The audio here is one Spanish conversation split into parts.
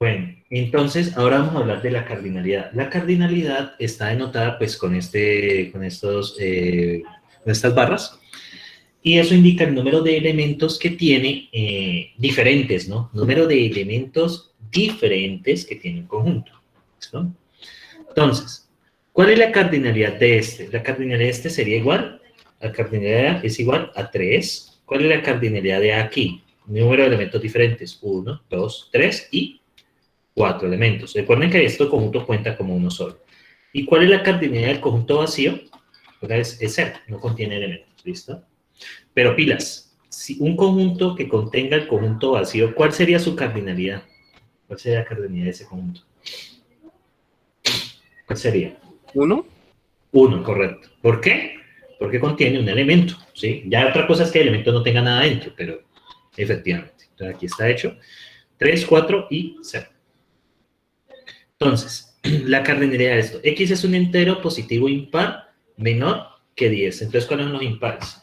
Bueno, entonces ahora vamos a hablar de la cardinalidad. La cardinalidad está denotada pues con con estas barras y eso indica el número de elementos que tiene diferentes, ¿no? Número de elementos diferentes que tiene un conjunto, ¿no? Entonces, ¿cuál es la cardinalidad de este? La cardinalidad de este sería igual, la cardinalidad es igual a 3. ¿Cuál es la cardinalidad de aquí? Número de elementos diferentes, 1, 2, 3 y 4 elementos. Recuerden que este conjunto cuenta como uno solo. ¿Y cuál es la cardinalidad del conjunto vacío? Pues es 0, no contiene elementos, ¿listo? Pero pilas, si un conjunto que contenga el conjunto vacío, ¿cuál sería su cardinalidad? ¿Cuál sería la cardinalidad de ese conjunto? ¿Cuál sería? ¿Uno? 1, correcto. ¿Por qué? Porque contiene un elemento, ¿sí? Ya otra cosa es que el elemento no tenga nada dentro, pero efectivamente. Entonces aquí está hecho. 3, 4 y 0. Entonces, la cardinalidad de esto. X es un entero positivo impar menor que 10. Entonces, ¿cuáles son los impares?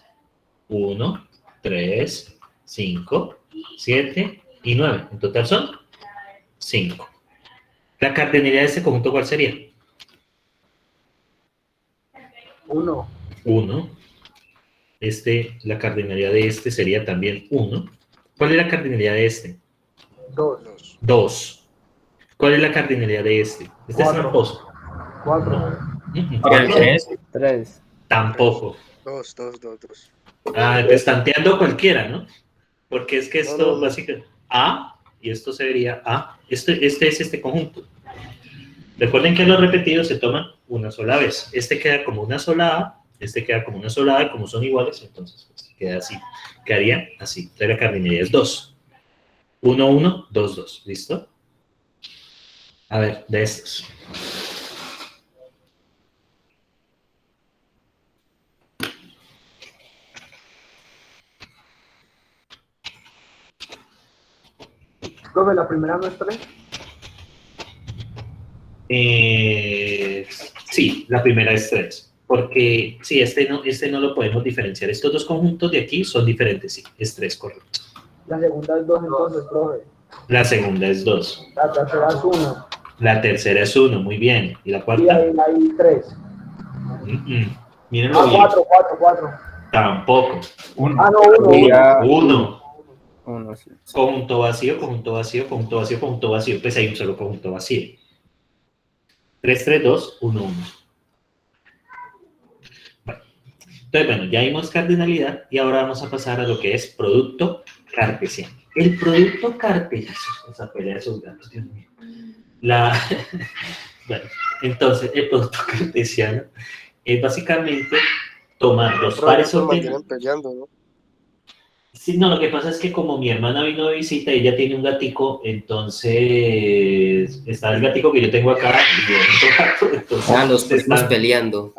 1, 3, 5, 7 y 9. En total son 5. ¿La cardinalidad de este conjunto cuál sería? 1. 1. La cardinalidad de este sería también 1. ¿Cuál es la cardinalidad de este? 2. 2. ¿Cuál es la cardinalidad de este? Este es Cuatro. tramposo. 4. No. ¿Cuál es? 3. Tampoco. 2. Ah, pues tanteando cualquiera, ¿no? Porque es que esto No. básicamente A, y esto se vería A, este es este conjunto. Recuerden que los repetidos se toman una sola vez. Este queda como una sola A, este queda como una sola A, y como son iguales, entonces pues, queda así. Quedaría así. Entonces la cardinalidad es 2. 1, 1, 2, 2. ¿Listo? A ver, de estos. Profe, la primera no es 3. Sí, la primera es 3. Porque sí, este no lo podemos diferenciar. Estos dos conjuntos de aquí son diferentes, sí, es 3, correcto. La segunda es 2 entonces, profe. La segunda es 2. La tercera es 1. La tercera es 1, muy bien. ¿Y la Y cuarta? ahí hay 3. Mírenlo bien. 4. Tampoco. Ah, no, 1. 1. 1, sí. Conjunto vacío, conjunto vacío, conjunto vacío, conjunto vacío. Pues hay un solo conjunto vacío. 3, 3, 2, 1, 1. Bueno. Entonces, bueno, ya vimos cardinalidad y ahora vamos a pasar a lo que es producto cartesiano. El producto cartesiano, esa pelea de esos gatos, Dios mío. Bueno, entonces, el producto cartesiano es básicamente tomar los pares ordenados. Peleando, ¿no? Sí, no, lo que pasa es que como mi hermana vino de visita y ella tiene un gatico, entonces está el gatico que yo tengo acá y otro gato, entonces Los primos peleando.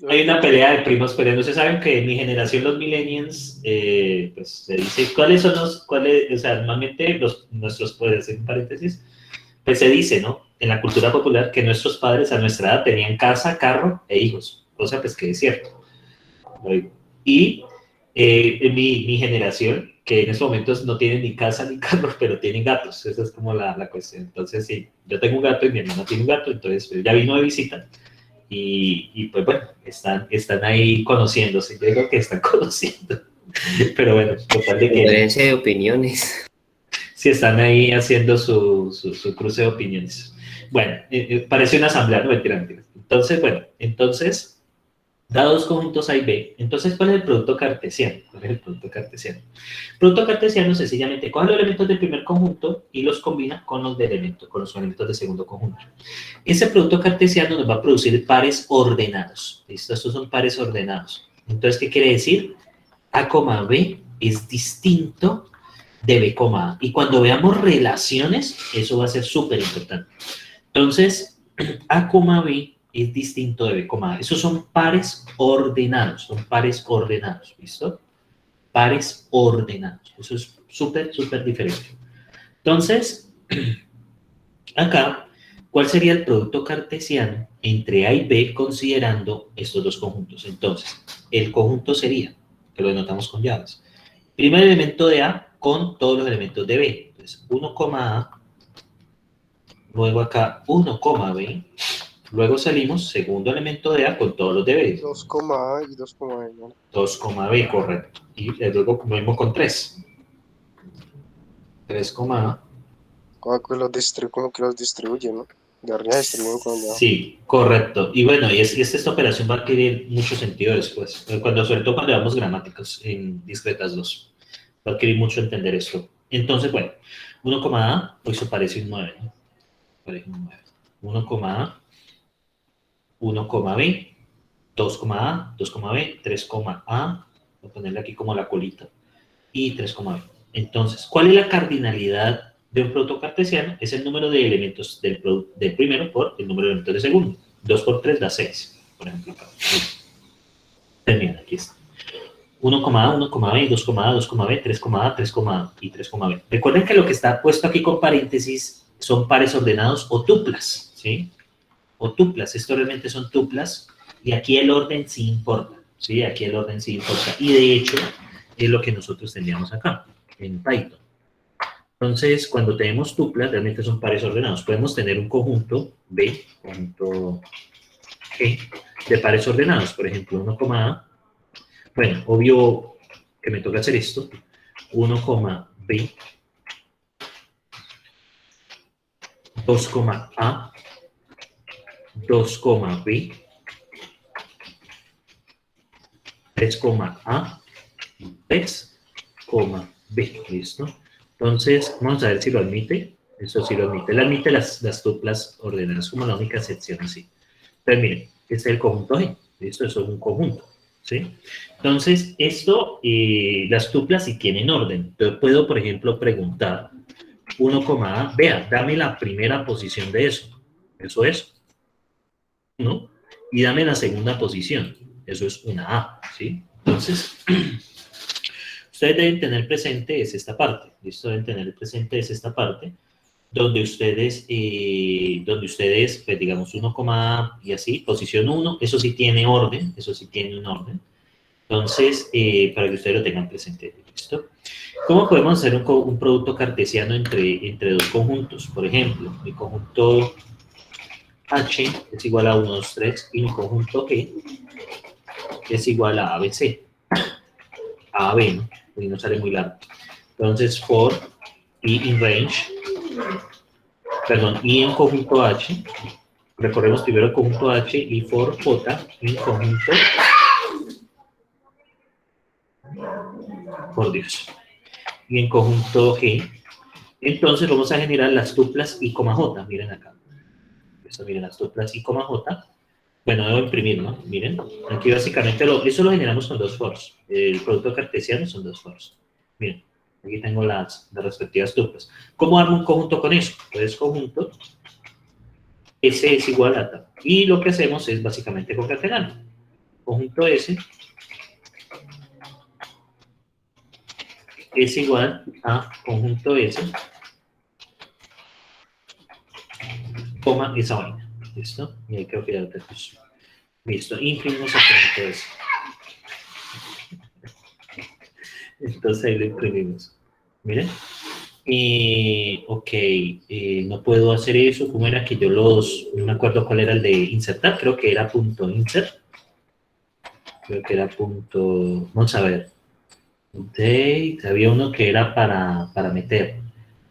hay una pelea de primos peleando. Ustedes saben que en mi generación, los millennials, pues se dice, o sea, normalmente nuestros padres, en paréntesis, pues se dice, ¿no? En la cultura popular que nuestros padres a nuestra edad tenían casa, carro e hijos, cosa pues que es cierto. Y en mi generación, que en estos momentos no tienen ni casa ni carro, pero tienen gatos, esa es como la cuestión. Entonces, sí, yo tengo un gato y mi hermano tiene un gato, entonces pues, ya vino de visita. Y pues bueno, están ahí conociéndose, yo digo que están conociendo, pero bueno, total de que Diferencia de opiniones. sí están ahí haciendo su cruce de opiniones. Bueno, parece una asamblea, no mentira. Entonces, dados conjuntos A y B, entonces, ¿cuál es el producto cartesiano? ¿Cuál es el producto cartesiano? El producto cartesiano sencillamente coge los elementos del primer conjunto y los combina con los elementos del segundo conjunto. Ese producto cartesiano nos va a producir pares ordenados. ¿Listo? Estos son pares ordenados. Entonces, ¿qué quiere decir? A, B es distinto de B, A. Y cuando veamos relaciones, eso va a ser súper importante. Entonces, A, B es distinto de B, A. Esos son pares ordenados, ¿listo? Pares ordenados. Eso es súper diferente. Entonces, acá, ¿cuál sería el producto cartesiano entre A y B considerando estos dos conjuntos? Entonces, el conjunto sería, que lo denotamos con llaves, primer elemento de A con todos los elementos de B. Entonces, 1, A, luego acá 1, B, luego salimos segundo elemento de A con todos los de B. 2, A y 2, B, ¿no? 2, B, correcto. Y luego lo mismo con 3. 3, A. Como que los distribuye, ¿no? De arriba distribuyen con allá. Sí, correcto. Y bueno, esta operación va a adquirir mucho sentido después, sobre todo cuando veamos gramáticas en discretas 2. Va a adquirir mucho entender esto. Entonces, bueno, 1, A, pues eso parece un 9, ¿no? Parece un 9. 1, A, 1, B, 2, A, 2, B, 3, A, voy a ponerle aquí como la colita, y 3, B. Entonces, ¿cuál es la cardinalidad de un producto cartesiano? Es el número de elementos del primero por el número de elementos del segundo. 2 por 3 da 6, por ejemplo. Acá. Termina, aquí está. 1, A, 1, B, 2, A, 2, B, 3, A, 3, A y 3, B. Recuerden que lo que está puesto aquí con paréntesis son pares ordenados o tuplas, ¿sí? O tuplas, esto realmente son tuplas, y aquí el orden sí importa, ¿sí? Aquí el orden sí importa, y de hecho es lo que nosotros tendríamos acá, en Python. Entonces, cuando tenemos tuplas, realmente son pares ordenados. Podemos tener un conjunto B, conjunto G, de pares ordenados, por ejemplo, 1, A. Bueno, obvio que me toca hacer esto, 1, B, 2, A, 2, B, 3, A, 3, B, ¿listo? Entonces, vamos a ver si lo admite. Eso sí lo admite. Él admite las tuplas ordenadas como la única excepción, así. Pero miren, este es el conjunto G, ¿listo? Eso es un conjunto, ¿sí? Entonces, las tuplas sí tienen orden. Entonces, puedo, por ejemplo, preguntar 1, A, vea, dame la primera posición de eso. Eso es 1. Y dame la segunda posición. Eso es una A, ¿sí? Entonces, ustedes deben tener presente es esta parte. ¿Listo? Deben tener presente es esta parte donde ustedes, pues digamos 1, A y así, posición 1, eso sí tiene orden, eso sí tiene un orden. Entonces, para que ustedes lo tengan presente, ¿listo? ¿Cómo podemos hacer un producto cartesiano entre dos conjuntos? Por ejemplo, mi conjunto H es igual a 1, 2, 3 y mi conjunto G es igual a ABC. A, B, ¿no? Y no sale muy largo. Entonces, for y in range, perdón, y en conjunto H, recorremos primero el conjunto H y for J en conjunto, por Dios, y en conjunto G. Entonces vamos a generar las tuplas I, J, miren acá. Eso, miren, las tuplas I, J. Bueno, debo imprimir, ¿no? Miren, aquí básicamente eso lo generamos con dos fors. El producto cartesiano son dos fors. Miren, aquí tengo las respectivas tuplas. ¿Cómo armo un conjunto con eso? Pues conjunto S es igual a tal. Y lo que hacemos es básicamente concatenar. Conjunto S es igual a conjunto S, coma esa vaina. ¿Listo? Y ahí creo que ya lo tenemos. Listo, imprimimos el conjunto S. Entonces ahí lo imprimimos. Miren. Ok, no puedo hacer eso. ¿Cómo era que no me acuerdo cuál era el de insertar? Creo que era punto insert. Creo que era punto, vamos a ver. Date, había uno que era para meter.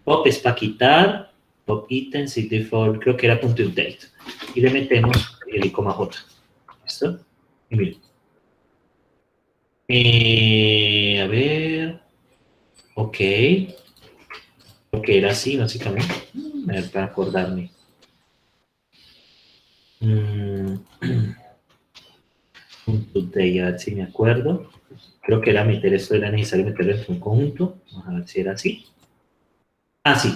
Pop es para quitar. Pop items y default, creo que era punto update. Y le metemos el I, J. ¿Listo? Y miren. A ver. Ok. Creo que era así, básicamente. A ver, para acordarme. Punto update, a ver si me acuerdo. Creo que era necesario meterlo en un conjunto. Vamos a ver si era así. Ah, sí.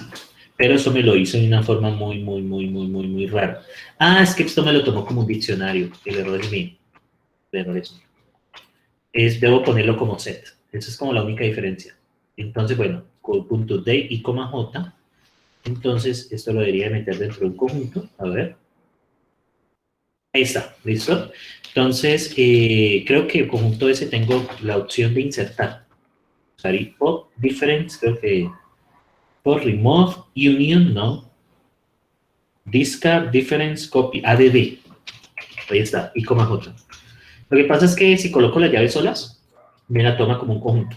Pero eso me lo hizo de una forma muy rara. Ah, es que esto me lo tomó como un diccionario. El error es mío. El error es mío. Debo ponerlo como set. Esa es como la única diferencia. Entonces, bueno, con punto D y coma J. Entonces, esto lo debería meter dentro de un conjunto. A ver. Ahí está, ¿listo? Entonces, creo que el conjunto S tengo la opción de insertar. Usaría por difference, creo que por remove, union, no. Discard, difference, copy, add. Ahí está, y coma j. Lo que pasa es que si coloco las llaves solas, me la toma como un conjunto.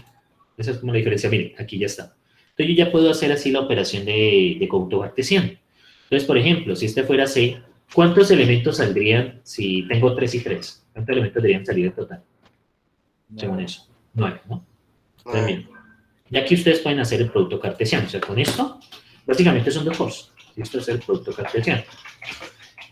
Esa es como la diferencia. Miren, aquí ya está. Entonces yo ya puedo hacer así la operación de conjunto cartesiano. Entonces, por ejemplo, si este fuera C, ¿cuántos elementos saldrían si tengo 3 y 3? ¿Cuántos elementos deberían salir en total? Según eso. 9, ¿no? Entonces, bien. Y aquí ustedes pueden hacer el producto cartesiano. O sea, con esto, básicamente son dos force. Esto es el producto cartesiano.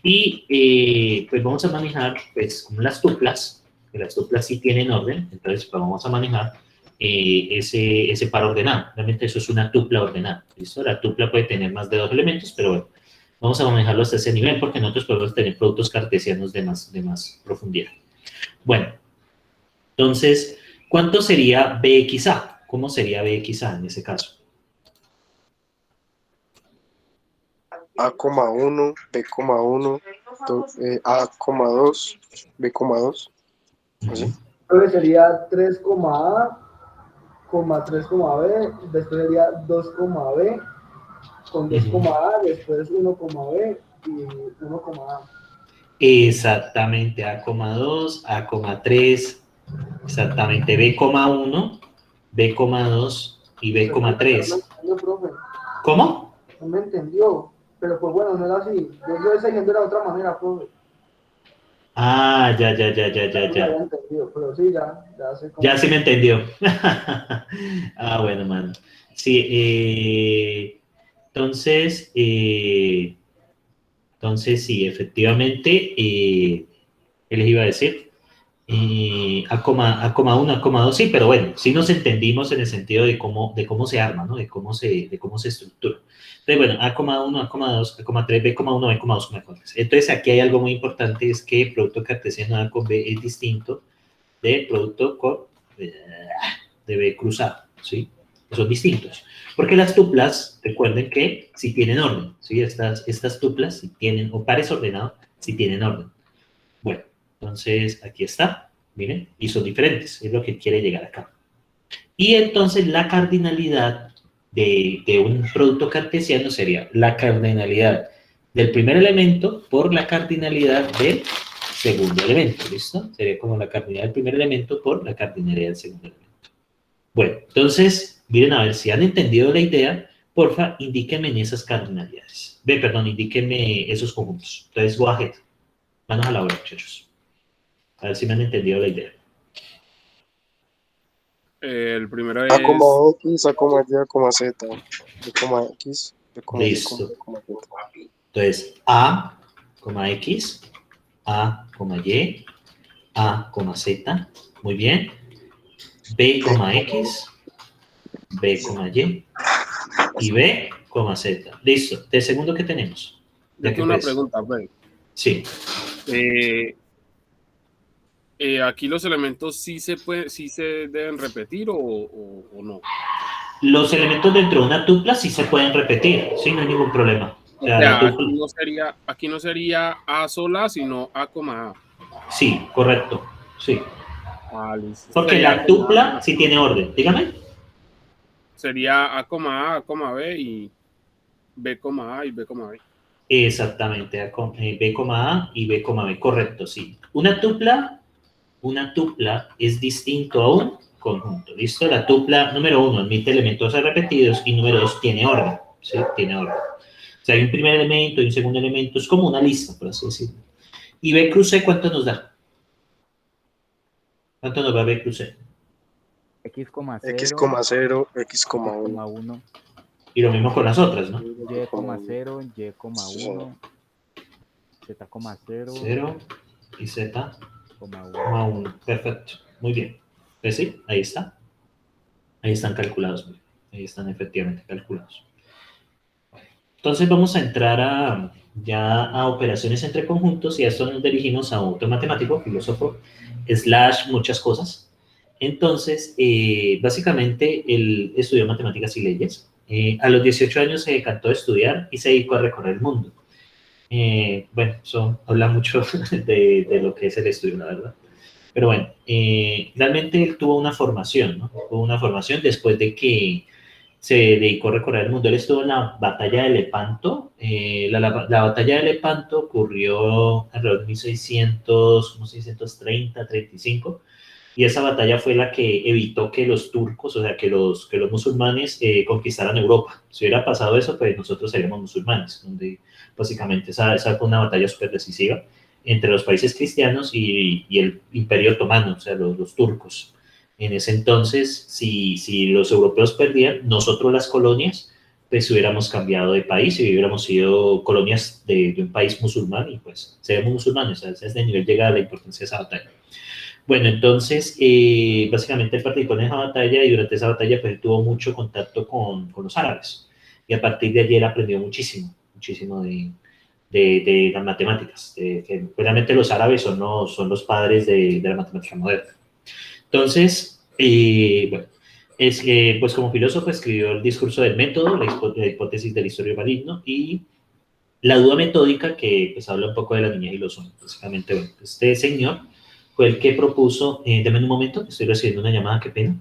Y pues vamos a manejar, pues, como las tuplas, que las tuplas sí tienen orden, entonces pues, vamos a manejar ese par ordenado. Realmente eso es una tupla ordenada, ¿listo? La tupla puede tener más de 2 elementos, pero bueno, vamos a manejarlo hasta ese nivel porque nosotros podemos tener productos cartesianos de más profundidad. Bueno, entonces, ¿cuánto sería BXA? ¿Cómo sería BXA en ese caso? A,1, B,1, A,2, B,2. ¿Así? Entonces sería 3, A, 3, B, después sería 2, B, con 2, A, después 1, B y 1, A. Exactamente, A,2, A,3, exactamente, B,1, B,2 y B,3. No, profe, ¿Cómo? no me entendió, pero pues bueno, no era así. Yo ese ejemplo era de otra manera, profe. Ah, ya. No había entendido, pero sí, ya sé cómo. Ya sí me entendió. Ah, bueno, mano. Sí, entonces sí, efectivamente, ¿qué les iba a decir? A,1, A,2, sí, pero bueno, sí nos entendimos en el sentido de cómo se arma, ¿no? De cómo se estructura. Entonces, bueno, A,1, A,2, A,3, B,1, B,2, B,3. Entonces, aquí hay algo muy importante, es que el producto cartesiano A con B es distinto del producto de B cruzado, ¿sí? Son distintos. Porque las tuplas, recuerden que si tienen orden, ¿sí? Estas tuplas, si tienen, o pares ordenados, si tienen orden. Bueno, entonces aquí está, miren, y son diferentes, es lo que quiere llegar acá. Y entonces la cardinalidad de un producto cartesiano sería la cardinalidad del primer elemento por la cardinalidad del segundo elemento, ¿listo? Sería como la cardinalidad del primer elemento por la cardinalidad del segundo elemento. Bueno, entonces, miren a ver si han entendido la idea, porfa, indíquenme en esas cardinalidades. Indíquenme esos conjuntos. Entonces, go ahead. Manos a la obra, muchachos. A ver si me han entendido la idea. El primero es A,X, A,Y, A,Z, B,X, B,Y, Listo. B,Z. Entonces, A, X, A, Y, A, Z. Muy bien. B, X, B, Y y B, Z. Listo. ¿De segundo qué tenemos? yo tengo una pregunta, pues. Sí. Aquí los elementos sí se deben repetir o no. Los elementos dentro de una tupla sí se pueden repetir, sí, no hay ningún problema. O sea, la aquí no sería A sola, sino A, A. Sí, correcto, sí. Ah, listo. Porque Sería la tupla sí tiene orden, dígame. Sería A, A, B y B, A y B, B. Exactamente, B, A y B, B, correcto, sí. Una tupla es distinto a un conjunto, ¿listo? La tupla, número 1, admite elementos repetidos y número 2, tiene orden, ¿sí? Tiene orden. O sea, hay un primer elemento y un segundo elemento, es como una lista, por así decirlo. ¿Y B cruz C cuánto nos da? ¿Cuánto nos va B cruz C? X,0, X,0, X,1. X,1, Y lo mismo con las otras, ¿no? Y,0, Y,1, Z,0, 0 y Z, 1. 1. Perfecto. Muy bien. ¿Ves? Sí, ahí está. Ahí están calculados. Ahí están efectivamente calculados. Entonces vamos a entrar ya a operaciones entre conjuntos y a esto nos dirigimos a otro matemático, filósofo, / muchas cosas. Entonces, básicamente, él estudió matemáticas y leyes. A los 18 años se decantó de estudiar y se dedicó a recorrer el mundo. Bueno, eso habla mucho de lo que es el estudio, la verdad. Pero bueno, realmente él tuvo una formación, ¿no? Tuvo una formación después de que se dedicó a recorrer el mundo. Él estuvo en la batalla de Lepanto. La batalla de Lepanto ocurrió alrededor de 1600, como 630, 35. Y esa batalla fue la que evitó que los turcos, o sea, que los musulmanes conquistaran Europa. Si hubiera pasado eso, pues nosotros seríamos musulmanes, donde básicamente esa fue una batalla súper decisiva entre los países cristianos y el Imperio Otomano, o sea, los turcos. En ese entonces, si los europeos perdían, nosotros las colonias, pues hubiéramos cambiado de país y hubiéramos sido colonias de un país musulmán y pues seríamos musulmanes. O sea, a ese nivel llega la importancia de esa batalla. Bueno, entonces, básicamente él participó en esa batalla y durante esa batalla pues él tuvo mucho contacto con los árabes. Y a partir de allí él aprendió muchísimo, muchísimo de las matemáticas. Que realmente los árabes son los padres de la matemática moderna. Entonces, bueno, pues como filósofo escribió el discurso del método, la hipótesis del historia maligno y la duda metódica que pues habla un poco de la niñez y los sueños. Básicamente, bueno, este señor fue el que propuso, deme un momento, que estoy recibiendo una llamada, qué pena.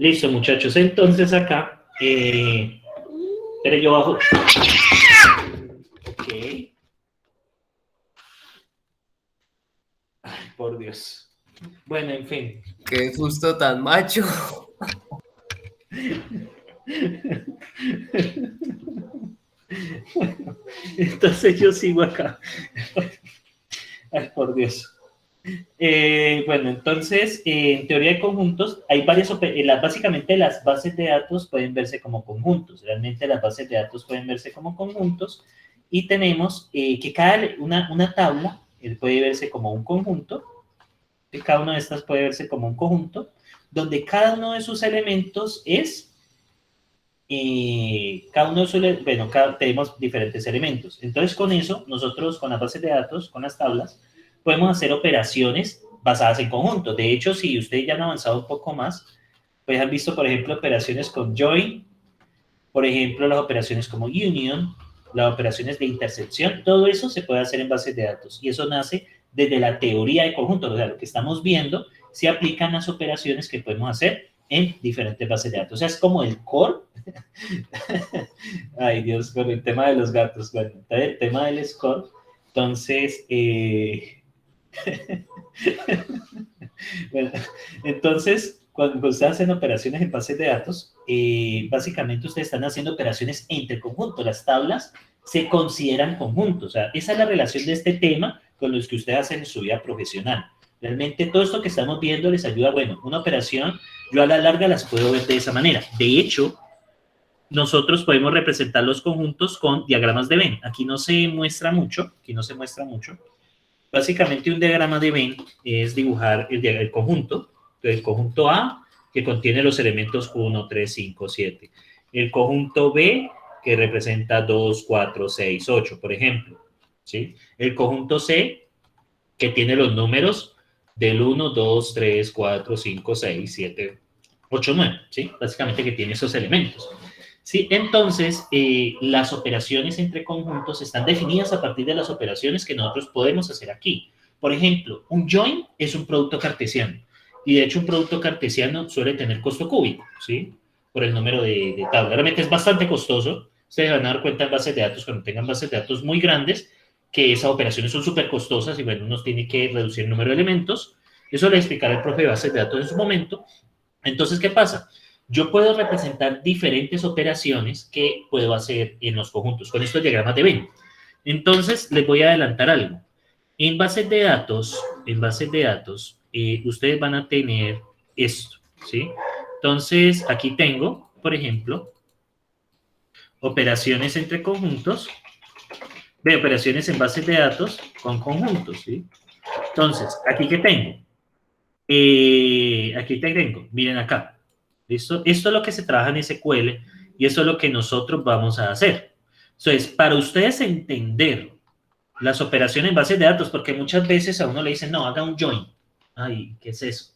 Listo, muchachos, entonces acá, pero yo bajo. Ok. Ay, por Dios. Bueno, en fin. Qué susto tan macho. Entonces yo sigo acá. Ay, por Dios. Bueno, entonces, en teoría de conjuntos, hay varias, básicamente las bases de datos pueden verse como conjuntos. Realmente las bases de datos pueden verse como conjuntos y tenemos que una tabla puede verse como un conjunto, que cada una de estas puede verse como un conjunto, donde cada uno de sus elementos es, cada uno de sus, bueno, tenemos diferentes elementos. Entonces, con eso, nosotros con las bases de datos, con las tablas, podemos hacer operaciones basadas en conjuntos. De hecho, si ustedes ya han avanzado un poco más, pues han visto, por ejemplo, operaciones con join, por ejemplo, las operaciones como union, las operaciones de intersección, todo eso se puede hacer en bases de datos. Y eso nace desde la teoría de conjuntos. O sea, lo que estamos viendo se aplican las operaciones que podemos hacer en diferentes bases de datos. O sea, es como el core. Ay, Dios, con el tema de los gatos. Bueno, el tema del score. Entonces, bueno, entonces, cuando ustedes hacen operaciones en bases de datos, básicamente ustedes están haciendo operaciones entre conjuntos. Las tablas se consideran conjuntos. O sea, esa es la relación de este tema con los que ustedes hacen en su vida profesional. Realmente todo esto que estamos viendo les ayuda, bueno, una operación, yo a la larga las puedo ver de esa manera. De hecho, nosotros podemos representar los conjuntos con diagramas de Venn. Aquí no se muestra mucho, Básicamente un diagrama de Venn es dibujar el conjunto, el conjunto A, que contiene los elementos 1, 3, 5, 7. El conjunto B, que representa 2, 4, 6, 8, por ejemplo. ¿Sí? El conjunto C, que tiene los números del 1, 2, 3, 4, 5, 6, 7, 8, 9. ¿Sí? Básicamente que tiene esos elementos. Sí, entonces, las operaciones entre conjuntos están definidas a partir de las operaciones que nosotros podemos hacer aquí. Por ejemplo, un join es un producto cartesiano. Y de hecho, un producto cartesiano suele tener costo cúbico, ¿sí? Por el número de tablas. Realmente es bastante costoso. Ustedes van a dar cuenta en bases de datos, cuando tengan bases de datos muy grandes, que esas operaciones son súper costosas y bueno, uno tiene que reducir el número de elementos. Eso le explicará el profe de bases de datos en su momento. Entonces, ¿qué pasa? Yo puedo representar diferentes operaciones que puedo hacer en los conjuntos con estos diagramas de Venn. Entonces, les voy a adelantar algo. En bases de datos, ustedes van a tener esto, ¿sí? Entonces, aquí tengo, por ejemplo, operaciones entre conjuntos, operaciones en bases de datos con conjuntos, ¿sí? Entonces, aquí que tengo. Aquí te tengo. Miren acá. ¿Listo? Esto es lo que se trabaja en SQL y eso es lo que nosotros vamos a hacer. Entonces, para ustedes entender las operaciones en bases de datos, porque muchas veces a uno le dicen, no, haga un join. Ay, ¿qué es eso?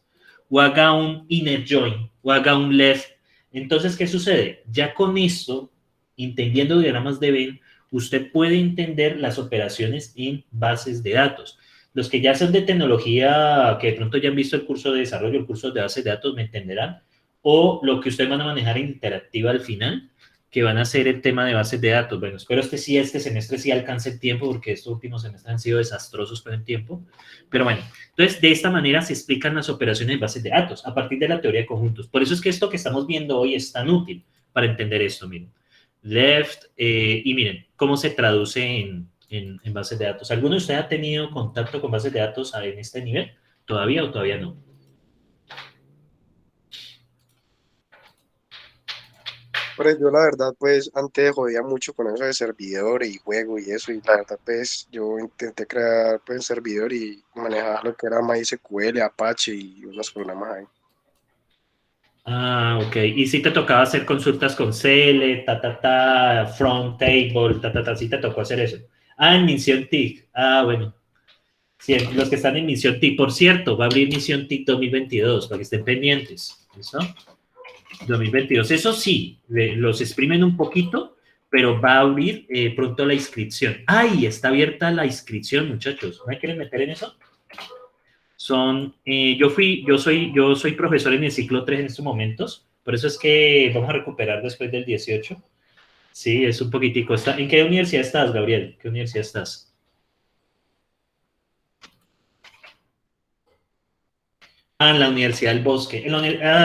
O haga un inner join, o haga un left. Entonces, ¿qué sucede? Ya con esto, entendiendo diagramas de Venn, usted puede entender las operaciones en bases de datos. Los que ya son de tecnología, que de pronto ya han visto el curso de desarrollo, el curso de bases de datos, me entenderán. O lo que ustedes van a manejar en interactiva al final, que van a ser el tema de bases de datos. Bueno, espero este semestre sí alcance el tiempo, porque estos últimos semestres han sido desastrosos con el tiempo. Pero bueno, entonces de esta manera se explican las operaciones de bases de datos, a partir de la teoría de conjuntos. Por eso es que esto que estamos viendo hoy es tan útil para entender esto, miren. Left, y miren, cómo se traduce en bases de datos. ¿Alguno de ustedes ha tenido contacto con bases de datos en este nivel? ¿Todavía o todavía no? Pero yo la verdad, pues, antes jodía mucho con eso de servidor y juego y eso, y la verdad, pues, yo intenté crear, pues, un servidor y manejar lo que era MySQL, Apache y unos programas ahí. Ah, ok. ¿Y si te tocaba hacer consultas con CL, front table, sí te tocó hacer eso? Ah, en Misión TIC. Ah, bueno. Sí, los que están en Misión TIC. Por cierto, va a abrir Misión TIC 2022, para que estén pendientes. ¿Listo? 2022. Eso sí, los exprimen un poquito, pero va a abrir pronto la inscripción. ¡Ay! Está abierta la inscripción, muchachos. ¿Me quieren meter en eso? Yo soy profesor en el ciclo 3 en estos momentos, por eso es que vamos a recuperar después del 18. Sí, es un poquitico. ¿En qué universidad estás, Gabriel? ¿Qué universidad estás? Ah, en la Universidad del Bosque.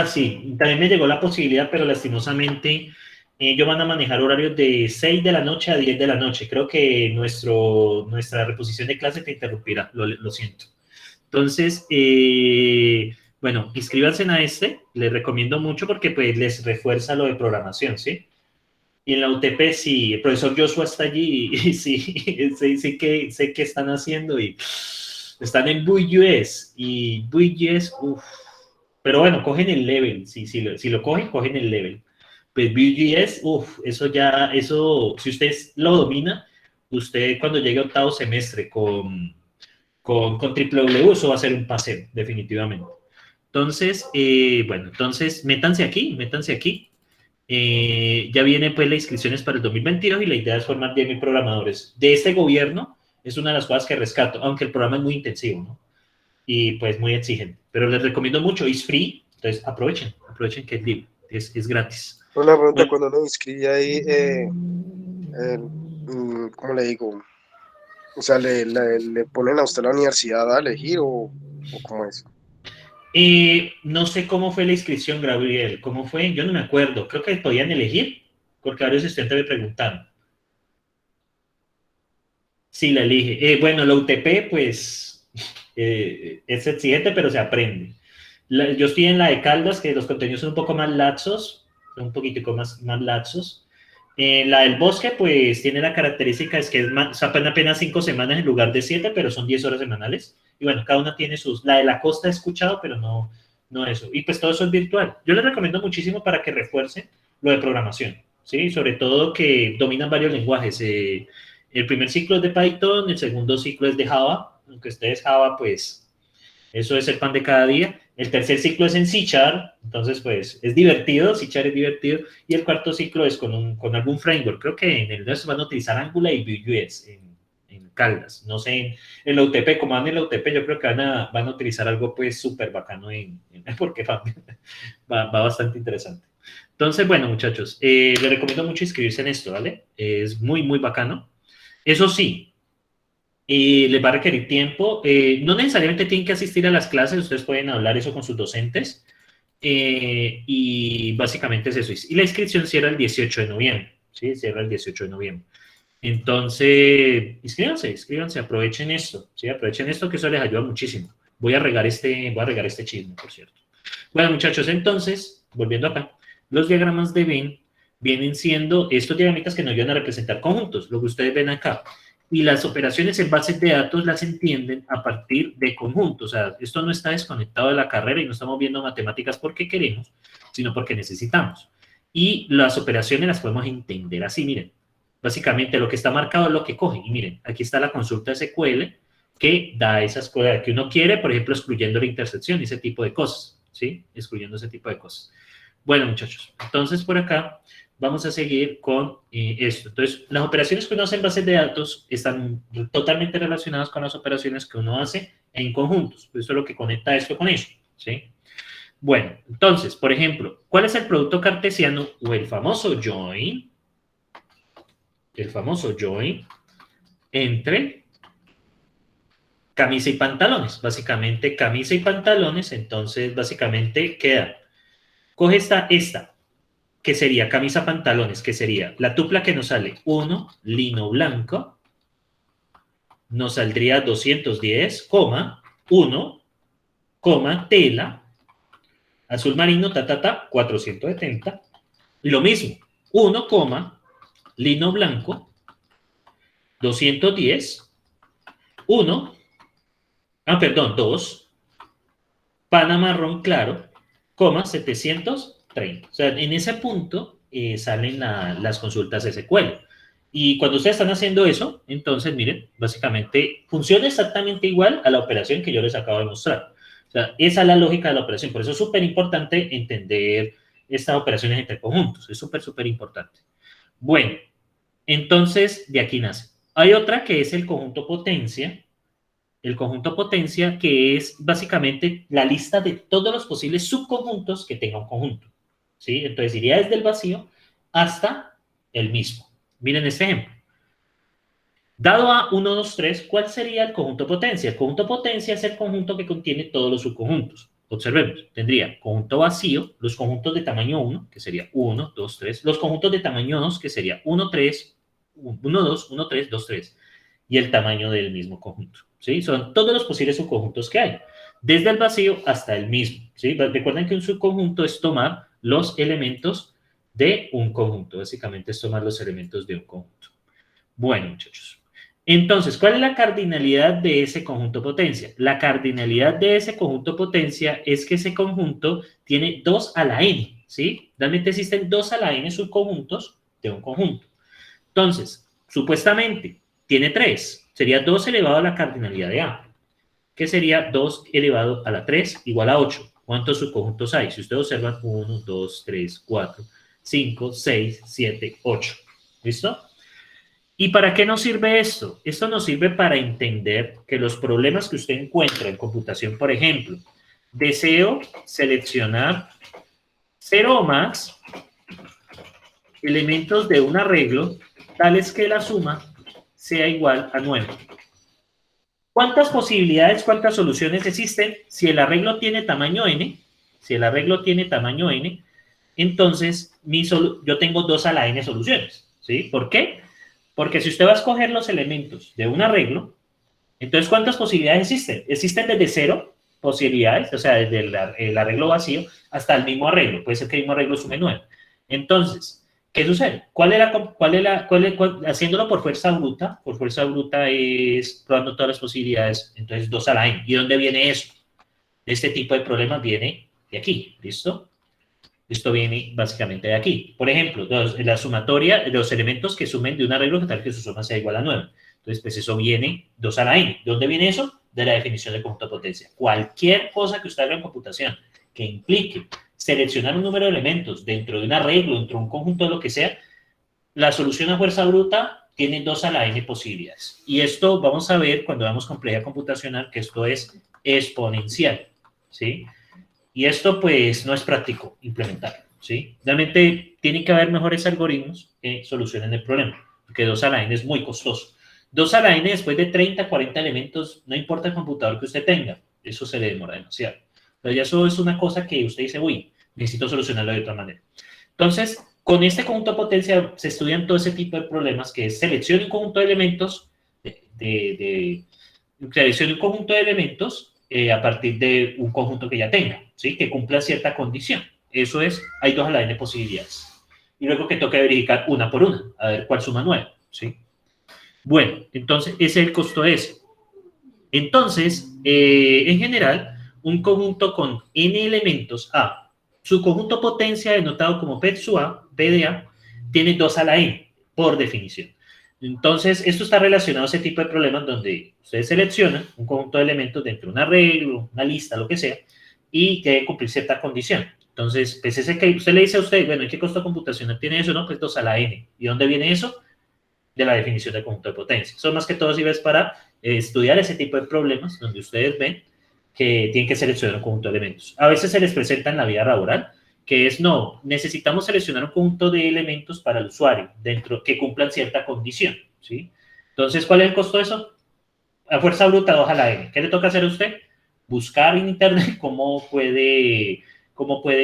Sí, también me llegó la posibilidad, pero lastimosamente ellos van a manejar horarios de 6 de la noche a 10 de la noche. Creo que nuestra reposición de clase te interrumpirá, lo siento. Entonces, bueno, inscríbanse a les recomiendo mucho porque pues les refuerza lo de programación, ¿sí? Y en la UTP sí, el profesor Joshua está allí y sí, sí que sé qué están haciendo y están en Vue.js y Vue.js, uff, pero bueno, cogen el level, si lo cogen el level. Pues Vue.js, uff, eso, si usted lo domina, usted cuando llegue a octavo semestre con triple W, eso va a ser un paseo, definitivamente. Entonces, bueno, entonces métanse aquí. Ya viene pues las inscripciones para el 2022 y la idea es formar 10.000 programadores. De este gobierno es una de las cosas que rescato, aunque el programa es muy intensivo, ¿no? Y pues muy exigente. Pero les recomiendo mucho, es free, entonces aprovechen que es libre, es gratis. Una pregunta, Bueno, cuando uno inscribe ahí, ¿cómo le digo? O sea, ¿le ponen a usted la universidad a elegir o cómo es? no sé cómo fue la inscripción, Gabriel, ¿cómo fue? Yo no me acuerdo, creo que podían elegir, porque varios estudiantes me preguntaron. Sí, la elige. Bueno, la UTP, pues, es exigente, pero se aprende. Yo estoy en la de Caldas, que los contenidos son un poco más laxos, son un poquitico más laxos. La del Bosque, pues, tiene la característica, es que son apenas 5 semanas en lugar de 7, pero son 10 horas semanales. Y bueno, cada una tiene sus... La de la costa he escuchado, pero no eso. Y pues todo eso es virtual. Yo les recomiendo muchísimo para que refuercen lo de programación, ¿sí? Sobre todo que dominan varios lenguajes. El primer ciclo es de Python, el segundo ciclo es de Java, aunque ustedes Java, pues eso es el pan de cada día. El tercer ciclo es en C#, entonces pues es divertido, C# es divertido. Y el cuarto ciclo es con algún framework. Creo que en el nuestro van a utilizar Angular y Vue.js en Caldas. No sé, en la UTP, como van en la UTP, yo creo que van a utilizar algo pues súper bacano porque va bastante interesante. Entonces, bueno, muchachos, les recomiendo mucho inscribirse en esto, ¿vale? Es muy, muy bacano. Eso sí, les va a requerir tiempo. No necesariamente tienen que asistir a las clases, ustedes pueden hablar eso con sus docentes. Y básicamente es eso. Y la inscripción cierra el 18 de noviembre. ¿Sí? Cierra el 18 de noviembre. Entonces, inscríbanse, aprovechen esto. ¿Sí? Aprovechen esto que eso les ayuda muchísimo. Voy a regar este chisme, por cierto. Bueno, muchachos, entonces, volviendo acá, los diagramas de Venn vienen siendo estos diagramitas que nos ayudan a representar conjuntos, lo que ustedes ven acá. Y las operaciones en bases de datos las entienden a partir de conjuntos. O sea, esto no está desconectado de la carrera y no estamos viendo matemáticas porque queremos, sino porque necesitamos. Y las operaciones las podemos entender así, miren. Básicamente lo que está marcado es lo que coge. Y miren, aquí está la consulta SQL que da esas cosas que uno quiere, por ejemplo, excluyendo la intersección y ese tipo de cosas, ¿sí? Excluyendo ese tipo de cosas. Bueno, muchachos, entonces por acá vamos a seguir con esto. Entonces, las operaciones que uno hace en bases de datos están totalmente relacionadas con las operaciones que uno hace en conjuntos. Eso es lo que conecta esto con eso, ¿sí? Bueno, entonces, por ejemplo, ¿cuál es el producto cartesiano o el famoso join? El famoso join entre camisa y pantalones. Básicamente, camisa y pantalones, entonces, básicamente queda. Coge esta, que sería camisa pantalones, que sería la tupla que nos sale 1, lino blanco, nos saldría 210, 1, tela, azul marino, 470, y lo mismo, 1, lino blanco, 210, 2, pana marrón claro, 730. O sea, en ese punto salen las consultas SQL. Y cuando ustedes están haciendo eso, entonces, miren, básicamente funciona exactamente igual a la operación que yo les acabo de mostrar. O sea, esa es la lógica de la operación. Por eso es súper importante entender estas operaciones entre conjuntos. Es súper, súper importante. Bueno, entonces, de aquí nace. Hay otra que es el conjunto potencia. El conjunto potencia, que es básicamente la lista de todos los posibles subconjuntos que tenga un conjunto. ¿Sí? Entonces iría desde el vacío hasta el mismo. Miren este ejemplo. Dado a 1, 2, 3, ¿cuál sería el conjunto potencia? El conjunto potencia es el conjunto que contiene todos los subconjuntos. Observemos, tendría conjunto vacío, los conjuntos de tamaño 1, que sería 1, 2, 3, los conjuntos de tamaño 2, que sería 1, 3, 1, 2, 1, 3, 2, 3, y el tamaño del mismo conjunto. ¿Sí? Son todos los posibles subconjuntos que hay, desde el vacío hasta el mismo. ¿Sí? Recuerden que un subconjunto es tomar los elementos de un conjunto. Básicamente es tomar los elementos de un conjunto. Bueno, muchachos. Entonces, ¿cuál es la cardinalidad de ese conjunto potencia? La cardinalidad de ese conjunto potencia es que ese conjunto tiene 2 a la n, ¿sí? Realmente existen 2 a la n subconjuntos de un conjunto. Entonces, supuestamente, tiene 3. Sería 2 elevado a la cardinalidad de A, que sería 2 elevado a la 3 igual a 8. ¿Cuántos subconjuntos hay? Si ustedes observan, 1, 2, 3, 4, 5, 6, 7, 8. ¿Listo? ¿Y para qué nos sirve esto? Esto nos sirve para entender que los problemas que usted encuentra en computación, por ejemplo, deseo seleccionar 0 o más elementos de un arreglo tales que la suma sea igual a 9. ¿Cuántas posibilidades, cuántas soluciones existen? Si el arreglo tiene tamaño n, entonces yo tengo 2 a la n soluciones. ¿Sí? ¿Por qué? Porque si usted va a escoger los elementos de un arreglo, entonces ¿cuántas posibilidades existen? Existen desde 0 posibilidades, o sea, desde el arreglo vacío hasta el mismo arreglo. Puede ser que el mismo arreglo sume 9. Entonces, ¿qué sucede? Haciéndolo por fuerza bruta es probando todas las posibilidades, entonces 2 a la n. ¿Y dónde viene eso? Este tipo de problemas viene de aquí, ¿listo? Esto viene básicamente de aquí. Por ejemplo, la sumatoria de los elementos que sumen de un arreglo que tal que su suma sea igual a 9. Entonces, pues eso viene 2 a la n. ¿De dónde viene eso? De la definición de conjunto de potencia. Cualquier cosa que usted haga en computación que implique seleccionar un número de elementos dentro de un arreglo, dentro de un conjunto de lo que sea, la solución a fuerza bruta tiene 2 a la n posibilidades. Y esto vamos a ver cuando veamos complejidad computacional que esto es exponencial, ¿sí? Y esto pues no es práctico implementarlo, ¿sí? Realmente tiene que haber mejores algoritmos que solucionen el problema, porque 2 a la n es muy costoso. 2 a la n después de 30, 40 elementos, no importa el computador que usted tenga, eso se le demora demasiado. Pero ya eso es una cosa que usted dice, uy, necesito solucionarlo de otra manera. Entonces, con este conjunto de potencia se estudian todo ese tipo de problemas, que es seleccione un conjunto de elementos, seleccione un conjunto de elementos a partir de un conjunto que ya tenga, ¿sí? Que cumpla cierta condición. Eso es, hay 2 a la n posibilidades. Y luego que toque verificar una por una, a ver cuál suma 9, ¿sí? Bueno, entonces ese es el costo de eso. Entonces, en general, un conjunto con n elementos A, su conjunto potencia denotado como P sub A, P de A, tiene 2 a la n, por definición. Entonces, esto está relacionado a ese tipo de problemas donde ustedes seleccionan un conjunto de elementos dentro de un arreglo, una lista, lo que sea, y que debe cumplir cierta condición. Entonces, pues ese que usted le dice a usted, bueno, ¿y qué costo computacional tiene eso? No, pues 2 a la n. ¿Y dónde viene eso? De la definición de conjunto de potencia. Son más que todo si ves para estudiar ese tipo de problemas donde ustedes ven que tienen que seleccionar un conjunto de elementos. A veces se les presenta en la vida laboral que es, no, necesitamos seleccionar un conjunto de elementos para el usuario dentro que cumplan cierta condición, ¿sí? Entonces, ¿cuál es el costo de eso? A fuerza bruta 2 a la n. ¿Qué le toca hacer a usted? Buscar en internet cómo puede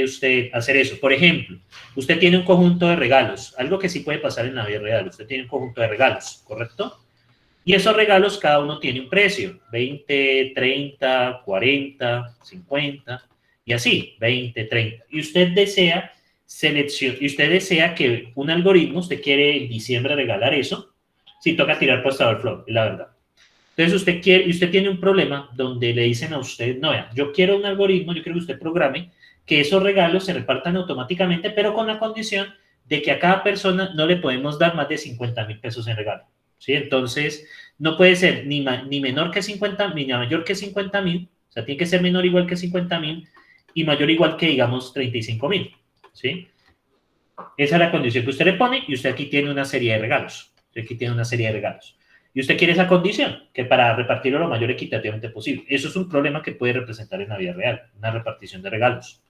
usted hacer eso. Por ejemplo, usted tiene un conjunto de regalos, algo que sí puede pasar en la vida real. Usted tiene un conjunto de regalos, ¿correcto? Y esos regalos cada uno tiene un precio, 20, 30, 40, 50, y así, 20, 30. Y usted desea que un algoritmo, usted quiere en diciembre regalar eso, sí toca tirar por Flow, la verdad. Entonces usted tiene un problema donde le dicen a usted, no, yo quiero un algoritmo, yo quiero que usted programe que esos regalos se repartan automáticamente, pero con la condición de que a cada persona no le podemos dar más de 50,000 pesos en regalo, ¿sí? Entonces, no puede ser ni menor que 50, ni mayor que 50,000, o sea, tiene que ser menor o igual que 50,000 y mayor o igual que, digamos, 35,000, ¿sí? Esa es la condición que usted le pone y usted aquí tiene una serie de regalos. Y usted quiere esa condición, que para repartirlo lo mayor equitativamente posible. Eso es un problema que puede representar en la vida real, una repartición de regalos.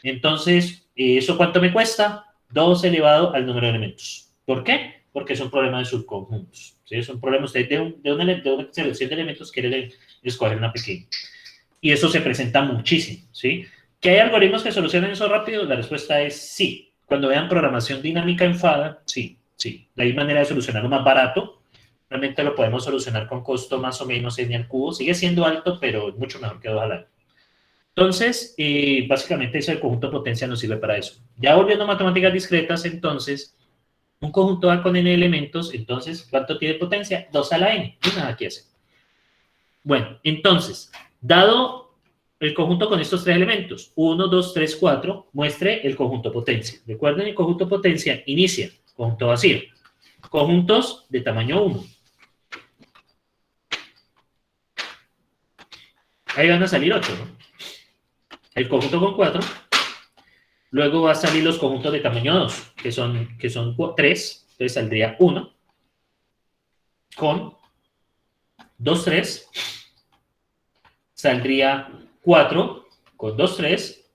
Entonces, ¿eso cuánto me cuesta? 2 elevado al número de elementos. ¿Por qué? Porque es un problema de subconjuntos, ¿sí? Es un problema, usted de una selección de elementos quiere escoger una pequeña. Y eso se presenta muchísimo, ¿sí? ¿Que hay algoritmos que solucionan eso rápido? La respuesta es sí. Cuando vean programación dinámica en FADA, sí. Hay manera de solucionarlo más barato. Realmente lo podemos solucionar con costo más o menos n al cubo. Sigue siendo alto, pero es mucho mejor que 2 al año. Entonces, básicamente eso del conjunto de potencia nos sirve para eso. Ya volviendo a matemáticas discretas, entonces, un conjunto A con n elementos, entonces, ¿cuánto tiene potencia? 2 a la n. Y nada que hacer. Bueno, entonces, dado el conjunto con estos 3 elementos, 1, 2, 3, 4, muestre el conjunto potencia. Recuerden, el conjunto potencia inicia, conjunto vacío. Conjuntos de tamaño 1. Ahí van a salir 8, ¿no? El conjunto con 4. Luego va a salir los conjuntos de tamaño 2, que son 3. Entonces saldría 1 con 2, 3. Saldría 4 con 2, 3.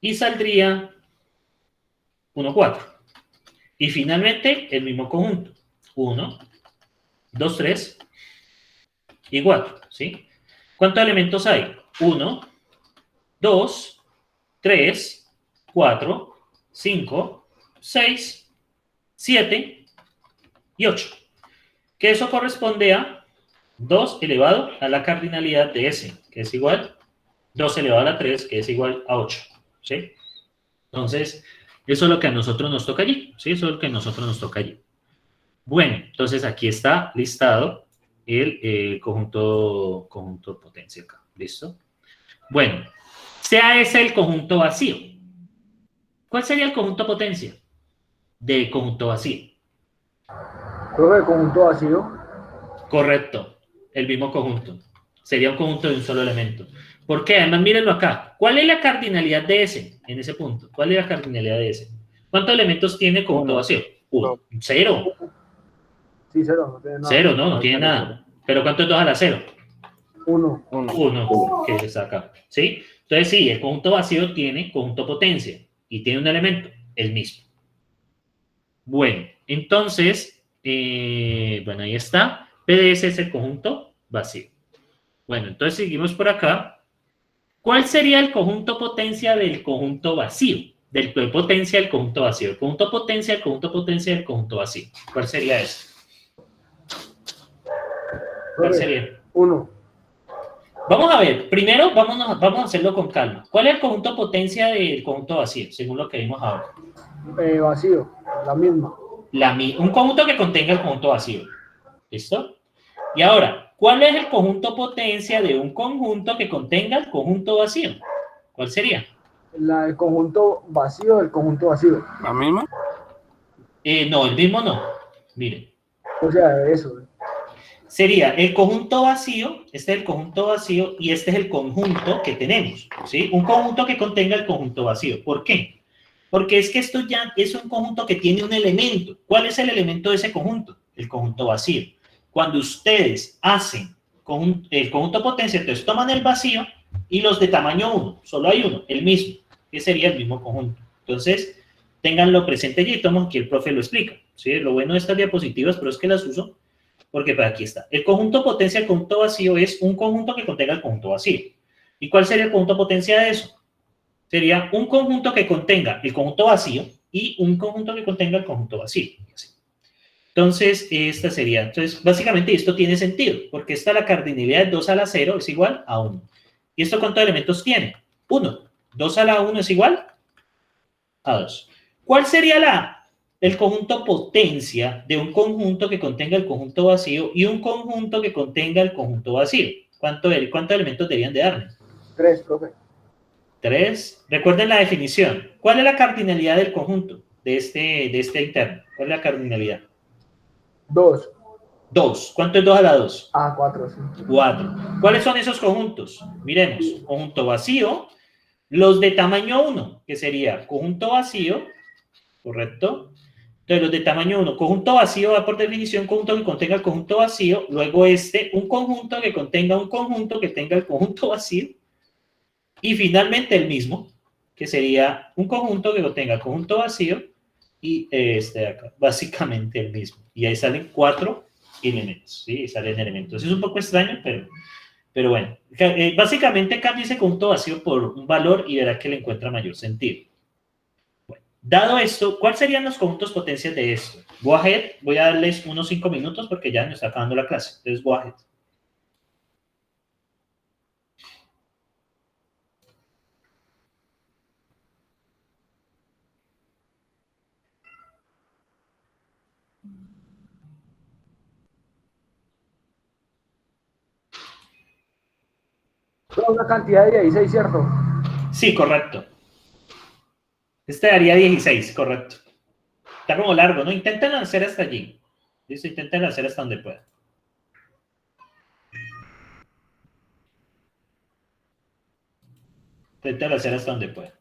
Y saldría 1, 4. Y finalmente el mismo conjunto. 1, 2, 3 y 4, ¿sí? ¿Cuántos elementos hay? 1, 2, 3, 4, 5, 6, 7 y 8. Que eso corresponde a 2 elevado a la cardinalidad de S, que es igual 2 elevado a la 3, que es igual a 8, ¿sí? Entonces, eso es lo que a nosotros nos toca allí, ¿sí? Eso es lo que a nosotros nos toca allí. Bueno, entonces aquí está listado el conjunto potencia acá, ¿listo? Bueno, sea ese el conjunto vacío. ¿Cuál sería el conjunto potencia de conjunto vacío? Creo que el conjunto vacío. Correcto, el mismo conjunto. Sería un conjunto de un solo elemento. ¿Por qué? Además, mírenlo acá. ¿Cuál es la cardinalidad de S en ese punto? ¿Cuál es la cardinalidad de S? ¿Cuántos elementos tiene el conjunto vacío? 1. 0. Sí, 0, no tiene nada. 0, no tiene nada. ¿Pero cuánto es 2 a la 0? 1. 1, que está acá, ¿sí? Entonces, sí, el conjunto vacío tiene conjunto potencia y tiene un elemento, el mismo. Bueno, entonces, bueno, ahí está. PDS es el conjunto vacío. Bueno, entonces seguimos por acá. ¿Cuál sería el conjunto potencia del conjunto vacío? Del potencia del conjunto vacío. El conjunto potencia del conjunto potencia del conjunto vacío. ¿Cuál sería ese? ¿Cuál sería? 1. Vamos a ver, primero vamos a hacerlo con calma. ¿Cuál es el conjunto potencia del conjunto vacío, según lo que vimos ahora? Vacío, la misma. un conjunto que contenga el conjunto vacío. ¿Listo? Y ahora, ¿cuál es el conjunto potencia de un conjunto que contenga el conjunto vacío? ¿Cuál sería? El conjunto vacío del conjunto vacío. ¿La misma? No, el mismo no. Miren. O sea, eso. Sería el conjunto vacío, este es el conjunto vacío y este es el conjunto que tenemos, ¿sí? Un conjunto que contenga el conjunto vacío. ¿Por qué? Porque es que esto ya es un conjunto que tiene un elemento. ¿Cuál es el elemento de ese conjunto? El conjunto vacío. Cuando ustedes hacen el conjunto potencia, entonces toman el vacío y los de tamaño 1, solo hay uno, el mismo, que sería el mismo conjunto. Entonces, ténganlo presente y tomo aquí el profe lo explica, ¿sí? Lo bueno de estas diapositivas, pero es que las uso porque pues aquí está. El conjunto potencia del conjunto vacío es un conjunto que contenga el conjunto vacío. ¿Y cuál sería el conjunto potencia de eso? Sería un conjunto que contenga el conjunto vacío y un conjunto que contenga el conjunto vacío. Entonces, esta sería. Entonces, básicamente esto tiene sentido, porque esta la cardinalidad de 2 a la 0 es igual a 1. ¿Y esto cuántos elementos tiene? 1. 2 a la 1 es igual a 2. ¿Cuál sería el conjunto potencia de un conjunto que contenga el conjunto vacío y un conjunto que contenga el conjunto vacío? ¿Cuántos elementos deberían de darme? 3, profe. 3. Recuerden la definición. ¿Cuál es la cardinalidad del conjunto de este interno? ¿Cuál es la cardinalidad? 2. 2. ¿Cuánto es 2 a la 2? 4, sí. 4. ¿Cuáles son esos conjuntos? Miremos. Conjunto vacío, los de tamaño 1, que sería conjunto vacío, ¿correcto? Entonces, los de tamaño 1, conjunto vacío va por definición conjunto que contenga el conjunto vacío, luego un conjunto que contenga un conjunto que tenga el conjunto vacío, y finalmente el mismo, que sería un conjunto que contenga el conjunto vacío y este de acá, básicamente el mismo. Y ahí salen 4 elementos, ¿sí? Salen elementos. Es un poco extraño, pero bueno. Básicamente cambia ese conjunto vacío por un valor y verá que le encuentra mayor sentido. Dado esto, ¿cuáles serían los conjuntos potencias de esto? Go ahead, voy a darles unos 5 minutos porque ya nos está acabando la clase. Entonces, go ahead. Una cantidad de 16, ¿cierto? Sí, correcto. Este daría 16, correcto. Está como largo, ¿no? Intenten hacer hasta allí. ¿Listo? Intenten hacer hasta donde puedan. Intenten hacer hasta donde puedan.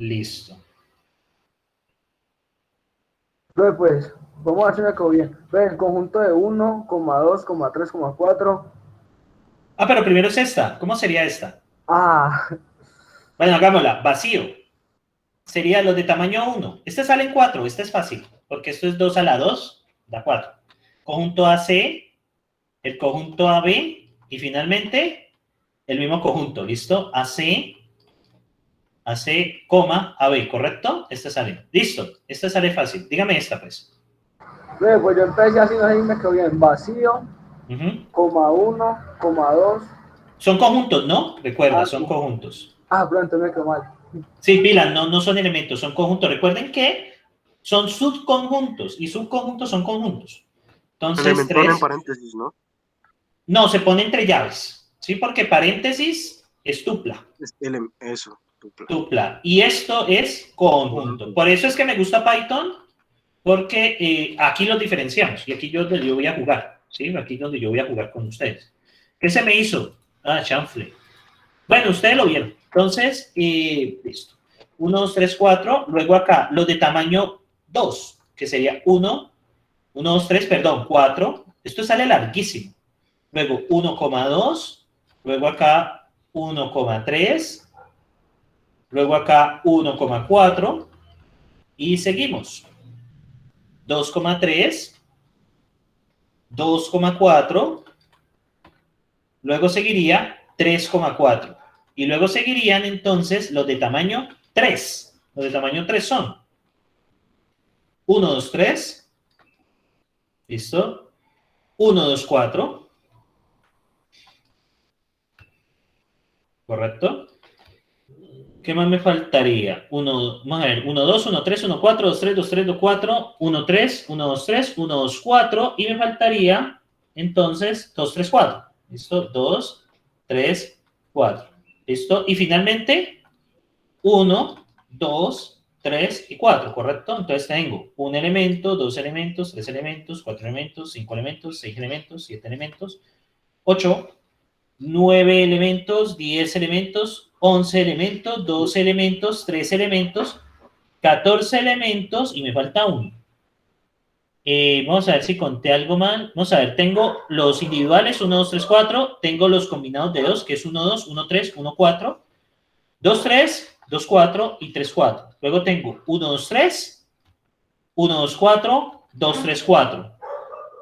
Listo. Profe, pues, vamos a ver si me quedó bien. Profe, el conjunto de 1, 2, 3, 4. Ah, pero primero es esta. ¿Cómo sería esta? Ah, Bueno, hagámosla. Vacío. Sería los de tamaño 1. Este sale en 4. Este es fácil. Porque esto es 2 a la 2, da 4. Conjunto AC, el conjunto AB y finalmente el mismo conjunto. ¿Listo? AC, coma, AB, ¿correcto? Este sale. Listo. Este sale fácil. Dígame esta, pues. profe, pues yo empecé así, no sé si me quedó bien. Vacío, Ujú. coma 1, coma 2. Son conjuntos, ¿no? Recuerda, Ah, son conjuntos. pronto me quedó mal. Sí, pila, no son elementos, son conjuntos. Recuerden que son subconjuntos y subconjuntos son conjuntos. Entonces, Elemento en 3, paréntesis, ¿no? no, se pone entre llaves, ¿sí? Porque paréntesis es tupla, Eso, dupla. tupla. Y esto es conjunto. Por eso es que me gusta Python, porque aquí los diferenciamos. Y aquí yo donde yo voy a jugar, ¿sí? Aquí donde yo voy a jugar con ustedes. ¿Qué se me hizo? Ah, chanfle. Bueno, ustedes lo vieron. Entonces, listo. 1, 2, 3, 4. Luego acá, los de tamaño 2, que sería 1, 2, 3, perdón, 4. Esto sale larguísimo. Luego 1,2. Luego acá 1,3. Luego acá 1,4. Y seguimos. 2,3. 2,4. Luego seguiría 3,4. Y luego seguirían entonces los de tamaño 3. Los de tamaño 3 son 1, 2, 3. ¿Listo? 1, 2, 4. ¿Correcto? ¿Qué más me faltaría? Vamos a ver. 1, 2, 1, 3, 1, 4, 2, 3, 2, 3, 2, 4, 1, 3, 1, 2, 3, 1, 2, 4. Y me faltaría entonces 2, 3, 4. ¿Listo? 2, 3, 4. ¿Listo? Y finalmente 1, 2, 3 y 4, ¿correcto? Entonces tengo un elemento, 2 elementos, 3 elementos, 4 elementos, 5 elementos, 6 elementos, 7 elementos, 8, 9 elementos, 10 elementos, 11 elementos, 12 elementos, 3 elementos, 14 elementos y me falta uno. Vamos a ver si conté algo mal. Vamos a ver, tengo los individuales 1, 2, 3, 4, tengo los combinados de 2, que es 1, 2, 1, 3, 1, 4, 2, 3, 2, 4 y 3, 4. Luego tengo 1, 2, 3, 1, 2, 4, 2, 3, 4.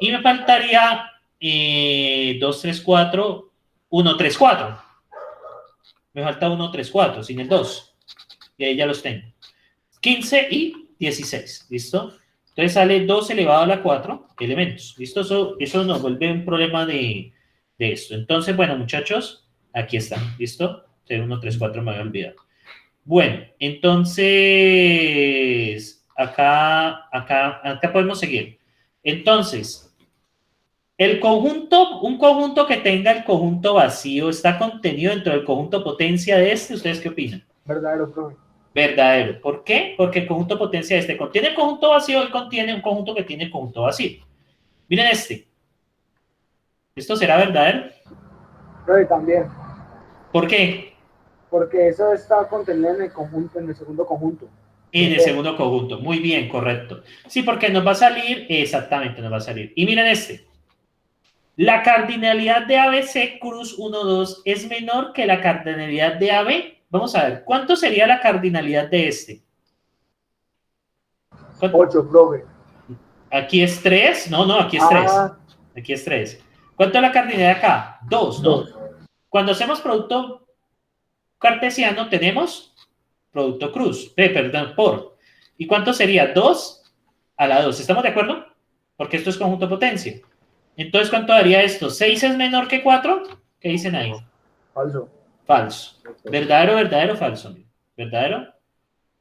Y me faltaría 2, 3, 4, 1, 3, 4. Me falta 1, 3, 4, sin el 2. Y ahí ya los tengo. 15 y 16, ¿listo? Entonces sale 2 elevado a la 4 elementos, ¿listo? Eso nos vuelve un problema de esto. Entonces, bueno, muchachos, aquí está, ¿listo? 1, 3, 4 me había olvidado. Bueno, entonces, acá podemos seguir. Entonces, un conjunto que tenga el conjunto vacío está contenido dentro del conjunto potencia de este. ¿Ustedes qué opinan? Verdadero, profe. Verdadero. ¿Por qué? Porque el conjunto potencia de este contiene el conjunto vacío y contiene un conjunto que tiene el conjunto vacío. Miren este. ¿Esto será verdadero? Profe, también. ¿Por qué? Porque eso está contenido en el conjunto, en el segundo conjunto. En el segundo conjunto. Muy bien, correcto. Sí, porque nos va a salir, exactamente, nos va a salir. Y miren este. La cardinalidad de ABC cruz 1, 2 es menor que la cardinalidad de AB. Vamos a ver, ¿cuánto sería la cardinalidad de este? 8, profe. Aquí es 3. No, aquí es 3. Aquí es 3. ¿Cuánto es la cardinalidad de acá? 2, ¿no? 2. Cuando hacemos producto cartesiano tenemos producto cruz. Perdón, por. ¿Y cuánto sería? 2 a la 2. ¿Estamos de acuerdo? Porque esto es conjunto potencia. Entonces, ¿cuánto daría esto? ¿6 es menor que 4? ¿Qué dicen ahí? Falso. Falso. ¿Verdadero, verdadero, falso? ¿Verdadero?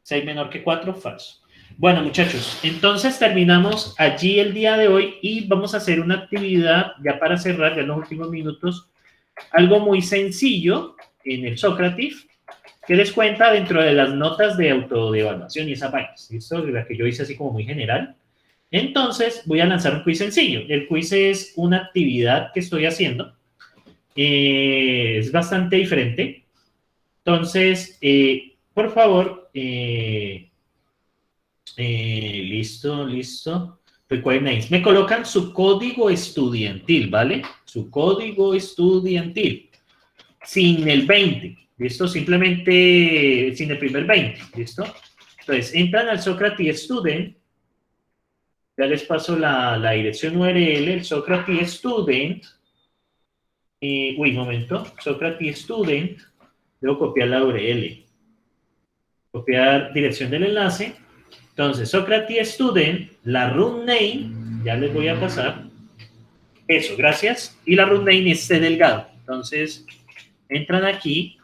6 menor que 4, falso. Bueno, muchachos, entonces terminamos allí el día de hoy y vamos a hacer una actividad, ya para cerrar, ya en los últimos minutos, algo muy sencillo en el Socrative, que les cuenta dentro de las notas de autoevaluación y esas vainas. Esto es la que yo hice así como muy general. Entonces, voy a lanzar un quiz sencillo. El quiz es una actividad que estoy haciendo. Es bastante diferente. Entonces, por favor, listo. Require names. Me colocan su código estudiantil, ¿vale? Su código estudiantil. Sin el 20, ¿listo? Simplemente sin el primer 20, ¿listo? Entonces, entran al Socrates Student. Ya les paso la dirección URL, el Socrates Student. Un momento. Socrates Student. Debo copiar la URL. Copiar dirección del enlace. Entonces, Socrates Student, la room name, ya les voy a pasar. Eso, gracias. Y la room name es C Delgado. Entonces, entran aquí.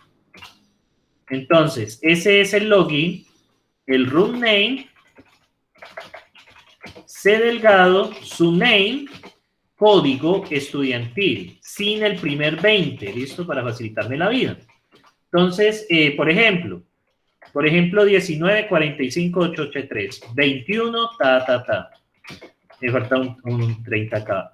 Entonces, ese es el login, el room name, C Delgado, su name, código estudiantil, sin el primer 20, ¿listo? Para facilitarme la vida. Entonces, por ejemplo, 19 45 883, 21, Me falta un 30 acá.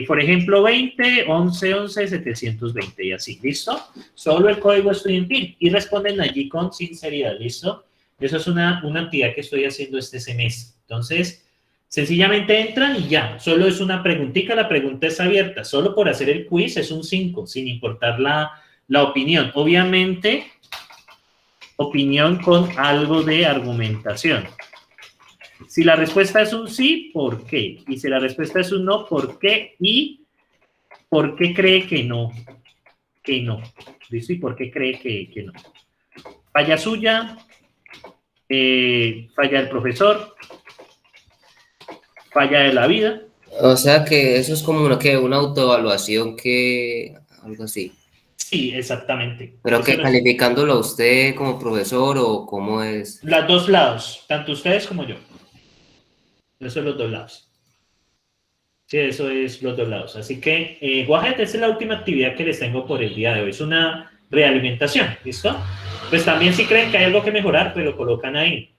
Por ejemplo, 20, 11, 11, 720 y así, ¿listo? Solo el código estudiantil y responden allí con sinceridad, ¿listo? Eso es una actividad que estoy haciendo este semestre. Entonces, sencillamente entran y ya, solo es una preguntita, la pregunta es abierta, solo por hacer el quiz es un 5, sin importar la opinión. Obviamente, opinión con algo de argumentación. Si la respuesta es un sí, ¿por qué? Y si la respuesta es un no, ¿por qué? Y ¿por qué cree que no? Que no. ¿Listo? ¿Y por qué cree que no? Falla suya, falla el profesor, falla de la vida. O sea que eso es como una autoevaluación que, algo así. Sí, exactamente. ¿Pero Eso que es calificándolo a usted como profesor o cómo es? los dos lados, tanto ustedes como yo. Eso es los dos lados. Sí, eso es los dos lados. Así que, Guajet, esa es la última actividad que les tengo por el día de hoy. Es una realimentación, ¿listo? Pues también si creen que hay algo que mejorar, pues lo colocan ahí.